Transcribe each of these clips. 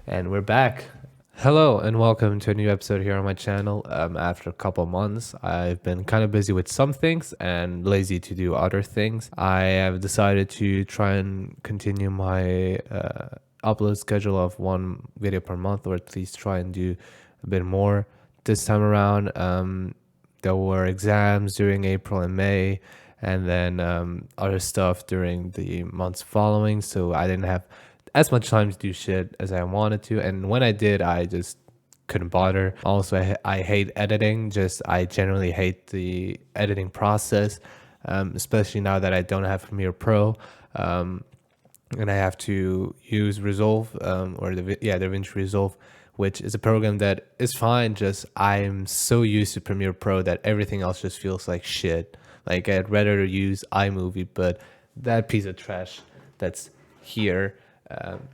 And we're back. Hello and welcome to a new episode here on my channel. After a couple months, I've been kind of busy with some things and lazy to do other things. I have decided to try and continue my upload schedule of one video per month, or at least try and do a bit more this time around. There were exams during April and May, and then other stuff during the months following, so I didn't have as much time to do shit as I wanted to, and when I did, I just couldn't bother. Also, I hate editing. I generally hate the editing process, especially now that I don't have Premiere Pro, and I have to use Resolve, or the DaVinci Resolve, which is a program that is fine. Just I'm so used to Premiere Pro that everything else just feels like shit. Like I'd rather use iMovie, but that piece of trash that's here,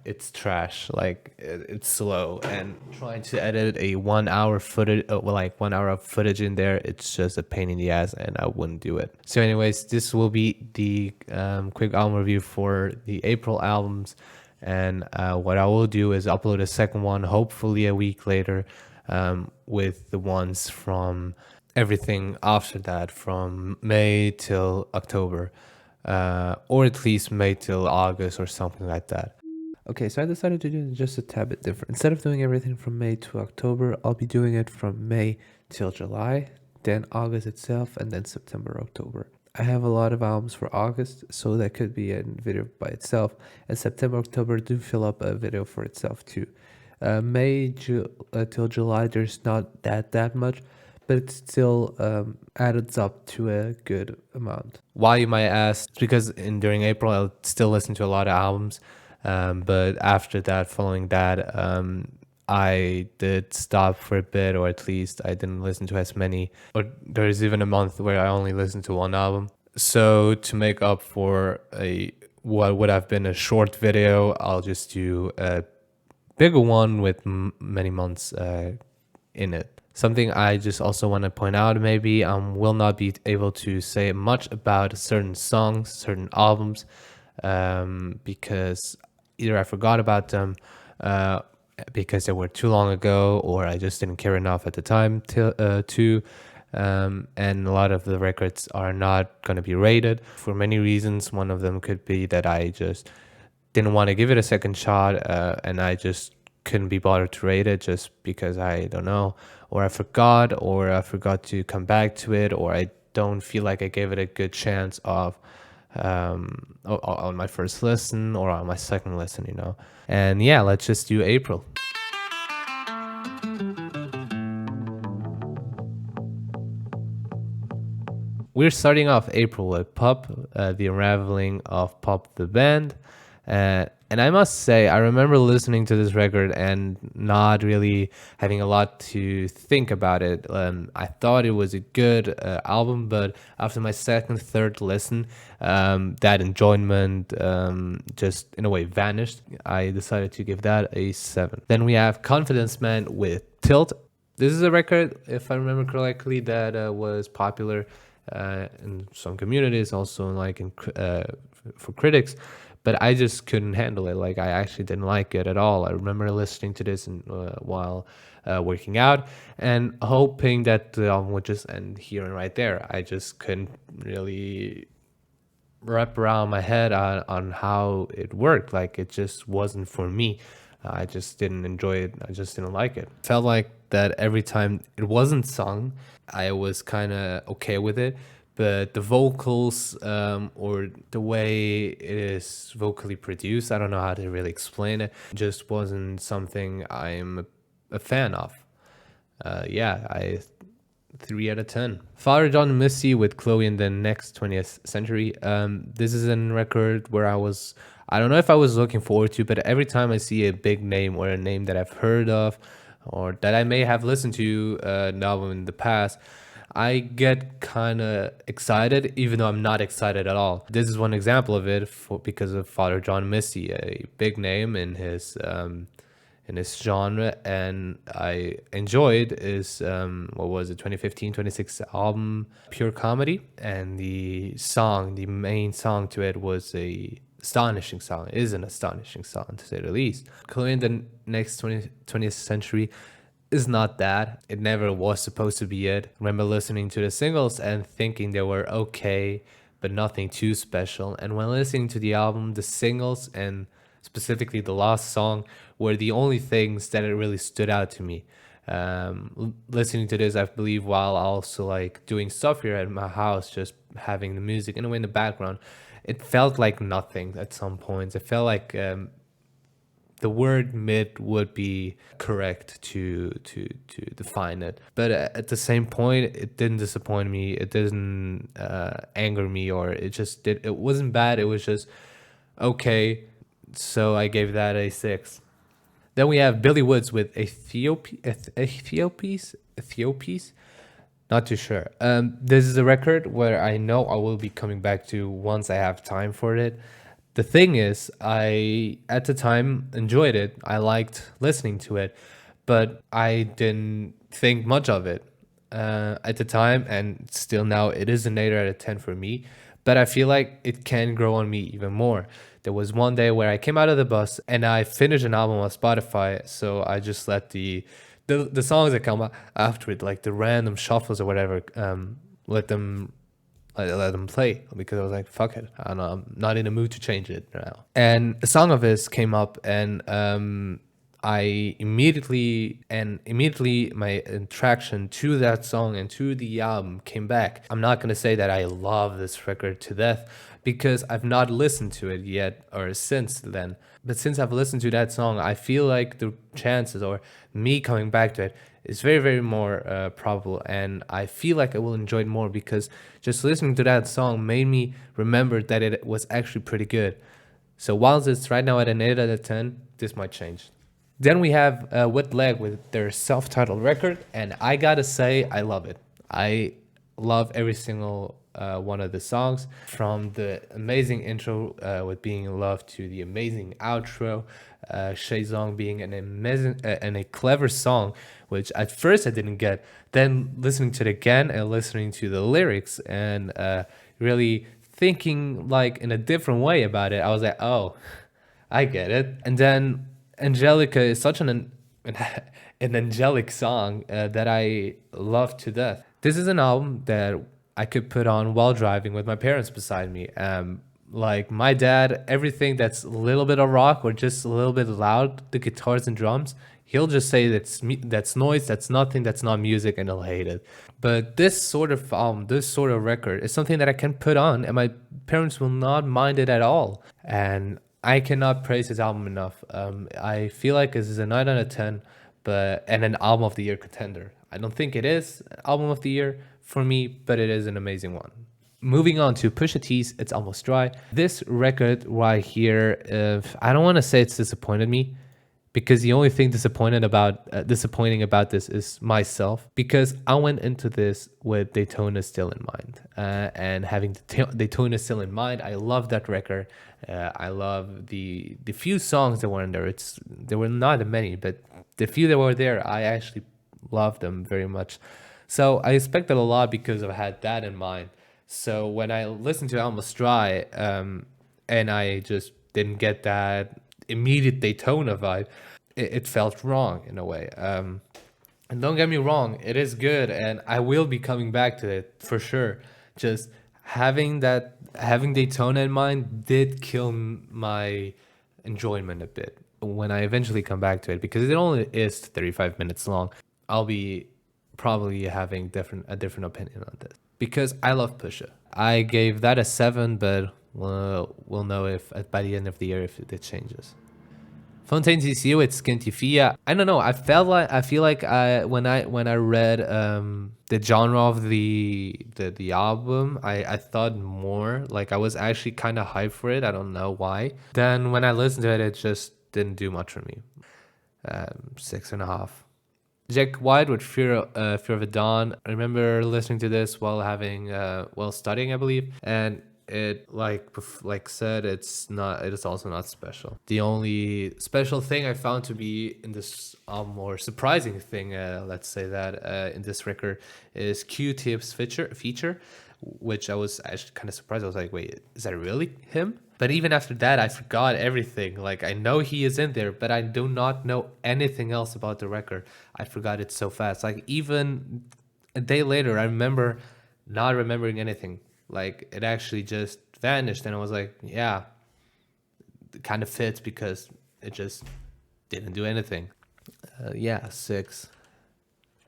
it's trash. Like it's slow, and trying to edit a 1 hour footage, 1 hour of footage in there, it's just a pain in the ass, and I wouldn't do it. So anyways, this will be the quick album review for the April albums, and what I will do is upload a second one, hopefully a week later, with the ones from everything after that, from May till October, or at least May till August or something like that. Okay, so I decided to do it just a tad bit different. Instead of doing everything from May to October, I'll be doing it from May till July, then August itself, and then September, October. I have a lot of albums for August, so that could be a video by itself, and September, October do fill up a video for itself too. May till July, there's not that much, but it still adds up to a good amount. Why, you might ask? It's because during April, I'll still listen to a lot of albums. But after that, following that, I did stop for a bit, or at least I didn't listen to as many. Or there's even a month where I only listened to one album. So to make up for what would have been a short video, I'll just do a bigger one with many months in it. Something I just also want to point out, maybe will not be able to say much about certain songs, certain albums, because either I forgot about them because they were too long ago, or I just didn't care enough at the time to. And a lot of the records are not going to be rated for many reasons. One of them could be that I just didn't want to give it a second shot, and I just couldn't be bothered to rate it just because I don't know, or I forgot to come back to it, or I don't feel like I gave it a good chance of on my first listen or on my second listen, And yeah, let's just do April. We're starting off April with Pup, the unraveling of Pup the Band. And I must say, I remember listening to this record and not really having a lot to think about it. I thought it was a good album, but after my second, third listen, that enjoyment just in a way vanished. I decided to give that a 7. Then we have Confidence Man with Tilt. This is a record, if I remember correctly, that was popular in some communities, also for critics. But I just couldn't handle it. Like, I actually didn't like it at all. I remember listening to this while working out and hoping that the album would just end here and right there. I just couldn't really wrap around my head on how it worked. Like, it just wasn't for me. I just didn't enjoy it. I just didn't like it. Felt like that every time it wasn't sung, I was kind of okay with it. But the vocals, or the way it is vocally produced, I don't know how to really explain it, just wasn't something I'm a fan of. 3 out of 10. Father John and Misty with Chloë in the Next 20th Century. This is a record where I don't know if I was looking forward to, but every time I see a big name or a name that I've heard of or that I may have listened to an album in the past, I get kind of excited, even though I'm not excited at all. This is one example of it because of Father John Misty, a big name in his genre, and I enjoyed his 2015, 2016 album, Pure Comedy, and the main song to it was a astonishing song. It is an astonishing song, to say the least. Chloe in the next 20th century is not that. It never was supposed to be it. I remember listening to the singles and thinking they were okay, but nothing too special. And when listening to the album, the singles and specifically the last song were the only things that it really stood out to me. Listening to this, I believe, while also like doing stuff here at my house, just having the music in a way in the background, it felt like nothing at some points. It felt like the word mid would be correct to define it, but at the same point, it didn't disappoint me. It didn't anger me, or it wasn't bad. It was just okay. So I gave that a 6. Then we have Billy Woods with Aethiopes. Not too sure. This is a record where I know I will be coming back to once I have time for it. The thing is, I at the time enjoyed it. I liked listening to it, but I didn't think much of it at the time, and still now it is an 8 out of 10 for me. But I feel like it can grow on me even more. There was one day where I came out of the bus and I finished an album on Spotify, so I just let the songs that come after it, like the random shuffles or whatever, let them play, because I was like, fuck it, I don't know, I'm not in the mood to change it now. And a song of his came up, and I immediately my attraction to that song and to the album came back. I'm not gonna say that I love this record to death, because I've not listened to it yet or since then. But since I've listened to that song, I feel like the chances or me coming back to it is very, very more probable. And I feel like I will enjoy it more, because just listening to that song made me remember that it was actually pretty good. So whilst it's right now at an 8 out of 10, this might change. Then we have Wet Leg with their self-titled record, and I gotta say, I love it. I love every single one of the songs, from the amazing intro with Being in Love to the amazing outro, Shazong being an amazing and a clever song, which at first I didn't get. Then listening to it again and listening to the lyrics and really thinking like in a different way about it, I was like, oh, I get it. And then Angelica is such an angelic song that I love to death. This is an album that I could put on while driving with my parents beside me. Like my dad, everything that's a little bit of rock or just a little bit loud, the guitars and drums, he'll just say that's noise, that's nothing, that's not music, and he'll hate it. But this sort of album, this sort of record is something that I can put on and my parents will not mind it at all. And I cannot praise this album enough. I feel like this is a 9 out of 10, and an album of the year contender. I don't think it is album of the year for me, but it is an amazing one. Moving on to Pusha T's It's Almost Dry. This record right here, I don't want to say it's disappointed me, because the only thing disappointing about this is myself, because I went into this with Daytona still in mind, and having Daytona still in mind, I love that record. I love the few songs that were in there. There were not that many, but the few that were there, I actually loved them very much. So I expected a lot because I had that in mind. So when I listened to Almost Dry, and I just didn't get that immediate Daytona vibe, it felt wrong in a way. And don't get me wrong, it is good, and I will be coming back to it for sure. Just having Daytona in mind did kill my enjoyment a bit when I eventually come back to it, because it only is 35 minutes long. I'll be probably having a different opinion on this, because I love Pusha. I gave that a 7, but we'll know if by the end of the year if it changes. Fontaines D.C with Skinty Fia. I don't know. I feel like when I read the genre of the album, I thought more. Like I was actually kind of hyped for it. I don't know why. Then when I listened to it, it just didn't do much for me. 6.5. Jack White with Fear of the Dawn. I remember listening to this while studying, I believe, and it like said, it is also not special. The only special thing I found to be in this more surprising thing, let's say that in this record, is Q-Tip's feature, which I was actually kind of surprised. I was like, wait, is that really him? But even after that, I forgot everything. Like, I know he is in there, but I do not know anything else about the record. I forgot it so fast. Like, even a day later, I remember not remembering anything. Like, it actually just vanished. And I was like, yeah, it kind of fits because it just didn't do anything. Yeah, 6.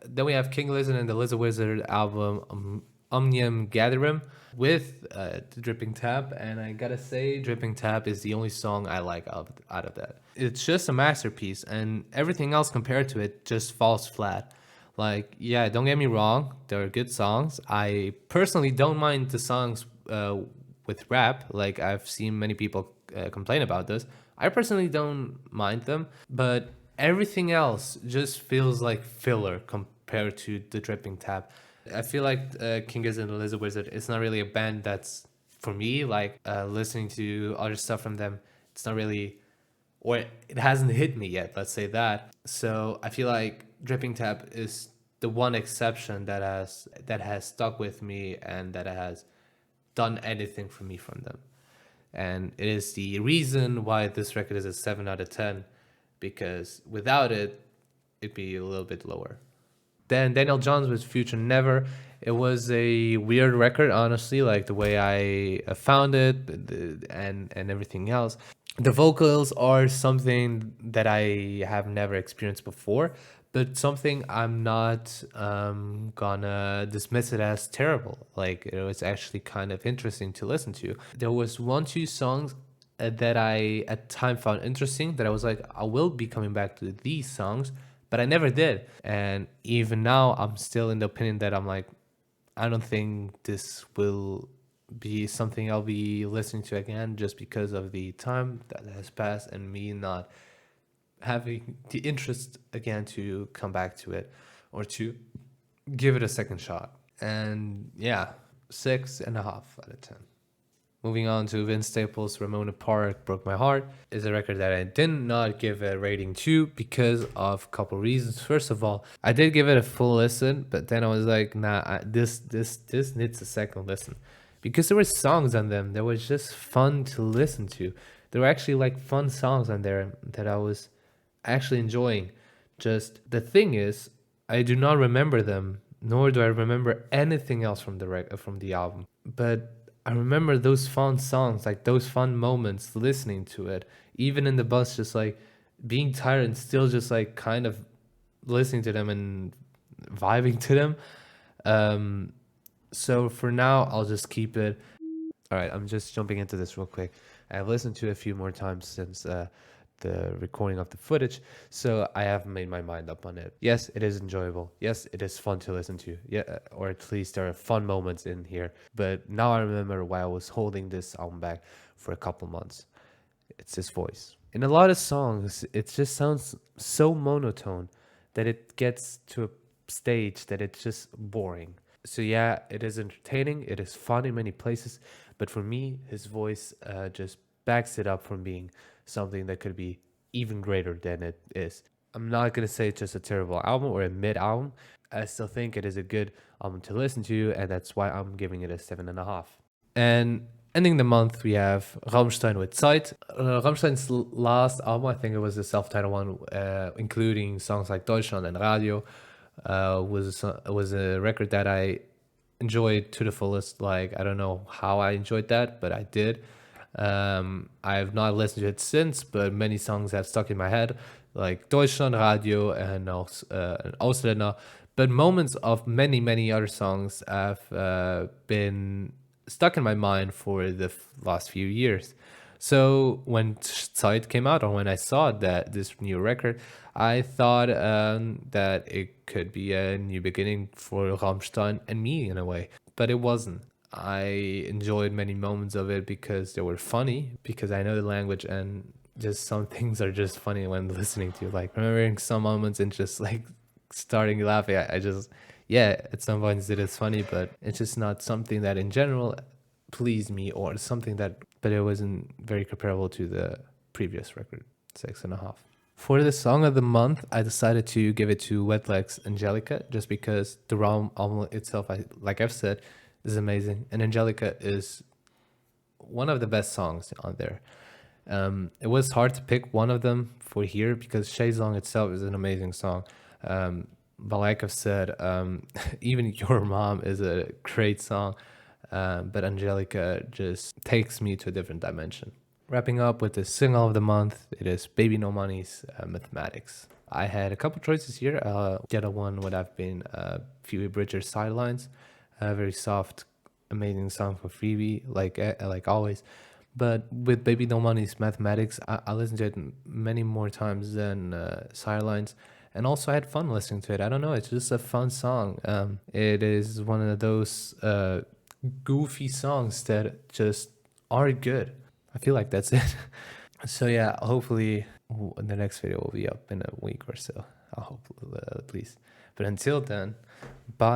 Then we have King Lizard and the Lizard Wizard album, Omnium Gatherum, with the Dripping Tap. And I gotta say, Dripping Tap is the only song I like out of that. It's just a masterpiece, and everything else compared to it just falls flat. Like, yeah, don't get me wrong, there are good songs. I personally don't mind the songs with rap. Like, I've seen many people complain about this. I personally don't mind them, but everything else just feels like filler compared to the Dripping Tap. I feel like King Gizzard and the Lizard Wizard, it's not really a band that's for me. Like, listening to other stuff from them, it's not really, or it hasn't hit me yet, let's say that. So I feel like Dripping Tap is the one exception that has stuck with me and that has done anything for me from them. And it is the reason why this record is a 7 out of 10, because without it, it'd be a little bit lower. Then Daniel Johns with FutureNever. It was a weird record, honestly, like the way I found it and everything else. The vocals are something that I have never experienced before, but something I'm not gonna dismiss it as terrible. Like, it was actually kind of interesting to listen to. There was 1, 2 songs that I at the time found interesting, that I was like, I will be coming back to these songs, but I never did. And even now, I'm still in the opinion that I'm like, I don't think this will be something I'll be listening to again, just because of the time that has passed and me not having the interest again to come back to it or to give it a second shot. And yeah, 6.5 out of 10. Moving on to Vince Staples' Ramona Park Broke My Heart is a record that I did not give a rating to because of a couple reasons. First of all, I did give it a full listen, but then I was like, nah, this needs a second listen, because there were songs on them that was just fun to listen to. There were actually like fun songs on there that I was actually enjoying. Just the thing is, I do not remember them, nor do I remember anything else from the album. But I remember those fun songs, like those fun moments listening to it, even in the bus, just like being tired and still just like kind of listening to them and vibing to them. So for now, I'll just keep it. All right, I'm just jumping into this real quick. I've listened to it a few more times since the recording of the footage, so I have made my mind up on it. Yes, it is enjoyable. Yes, it is fun to listen to. Yeah, or at least there are fun moments in here. But now I remember why I was holding this album back for a couple months. It's his voice. In a lot of songs, it just sounds so monotone that it gets to a stage that it's just boring. So yeah, it is entertaining. It is fun in many places. But for me, his voice just backs it up from being something that could be even greater than it is. I'm not going to say it's just a terrible album or a mid album. I still think it is a good album to listen to, and that's why I'm giving it a 7.5. And ending the month, we have Rammstein with Zeit. Rammstein's last album, I think it was a self-titled one, including songs like Deutschland and Radio, was a record that I enjoyed to the fullest. Like, I don't know how I enjoyed that, but I did. I have not listened to it since, but many songs have stuck in my head, like Deutschland, Radio, and Ausländer. But moments of many, many other songs have been stuck in my mind for the last few years. So when Zeit came out, or when I saw that this new record, I thought that it could be a new beginning for Rammstein and me in a way, but it wasn't. I enjoyed many moments of it because they were funny, because I know the language, and just some things are just funny when listening to, like remembering some moments and just like starting laughing. I just, yeah, at some points it is funny, but it's just not something that in general pleased me, or something that, but it wasn't very comparable to the previous record, 6.5. For the song of the month, I decided to give it to Wet Legs Angelica, just because the album itself, like I've said, is amazing, and Angelica is one of the best songs on there. It was hard to pick one of them for here because Song itself is an amazing song. But like I've said, even Your Mom is a great song. But Angelica just takes me to a different dimension. Wrapping up with the single of the month, it is Baby No Money's Mathematics. I had a couple choices here. The other one would have been Phoebe Bridgers' Sidelines, a very soft, amazing song for Phoebe, like always. But with Baby No Money's Mathematics, I listened to it many more times than Sidelines. And also I had fun listening to it. I don't know, it's just a fun song. It is one of those goofy songs that just are good. I feel like that's it. So yeah, hopefully the next video will be up in a week or so. I hope at least. But until then, bye.